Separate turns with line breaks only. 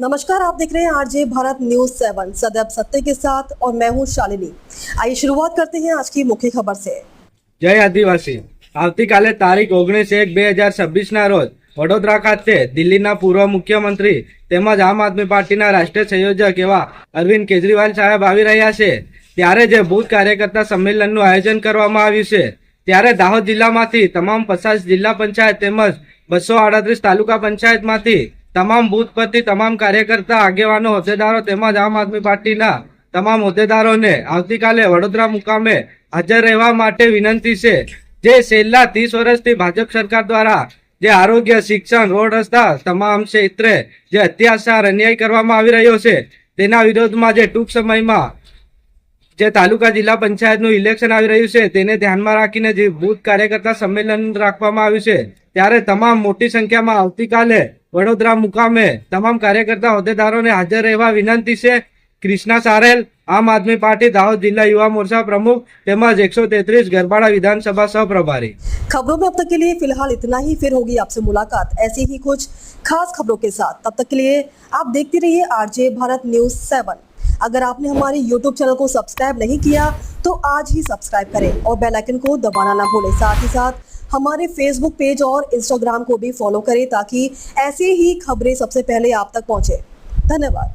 नमस्कार, आप देख रहे हैं आरजे भारत न्यूज 7 सदैव सत्य के साथ और मैं हूं शालिनी। आइए शुरुआत करते हैं आज की मुख्य खबर से।
जय आदिवासी। આવતીકાલે તારીખ 19/1/2026 ના રોજ વડોદરા ખાતે દિલ્હીના પૂર્વ મુખ્યમંત્રી તેમજ આમ આદમી પાર્ટીના રાષ્ટ્રીય સંયોજક એવા અરવિંદ કેજરીવાલ સાહેબ આવી રહ્યા છે। ત્યારે જે બૂથ કાર્યકર્તા સંમેલનનું આયોજન કરવામાં આવ્યું છે, ત્યારે દાહોદ જિલ્લામાંથી તમામ 50 જિલ્લા પંચાયત તેમજ 238 તાલુકા પંચાયતમાંથી તમામ બૂથ પરથી તમામ કાર્યકર્તા આગેવાનો હોદ્દેદારો તેમજ આમ આદમી પાર્ટીના તમામ હોદ્દેદારોને આવતીકાલે વડોદરા મુકામે હાજર રહેવા માટે વિનંતી છે। જે છેલ્લા 30 વર્ષથી ભાજપ સરકાર દ્વારા જે આરોગ્ય, શિક્ષણ, રોડ, રસ્તા તમામ ક્ષેત્રે જે અત્યાચાર, અન્યાય કરવામાં આવી રહ્યો છે, તેના વિરોધમાં જે ટૂંક સમયમાં જે તાલુકા જિલ્લા પંચાયતનું ઇલેક્શન આવી રહ્યું છે, તેને ધ્યાનમાં રાખીને જે બૂથ કાર્યકર્તા સંમેલન રાખવામાં આવ્યું છે, ત્યારે તમામ મોટી સંખ્યામાં આવતીકાલે વડોદરા મુકામે તમામ કાર્યકર્તા હોદ્દેદારોને હાજર રહેવા વિનંતી છે। कृष्णा सारेल, आम आदमी पार्टी दाहोद जिला युवा मोर्चा प्रमुख तेमज 133 गरबाड़ा विधानसभा सह प्रभारी।
खबरों में अब तक के लिए फिलहाल इतना ही। फिर होगी आपसे मुलाकात ऐसी ही कुछ खास खबरों के साथ। तब तक के लिए आप देखते रहिए आरजे भारत न्यूज 7। अगर आपने हमारे यूट्यूब चैनल को सब्सक्राइब नहीं किया तो आज ही सब्सक्राइब करें और बेल आइकन को दबाना ना भूलें। साथ ही साथ हमारे फेसबुक पेज और इंस्टाग्राम को भी फॉलो करें ताकि ऐसी ही खबरें सबसे पहले आप तक पहुंचे। धन्यवाद।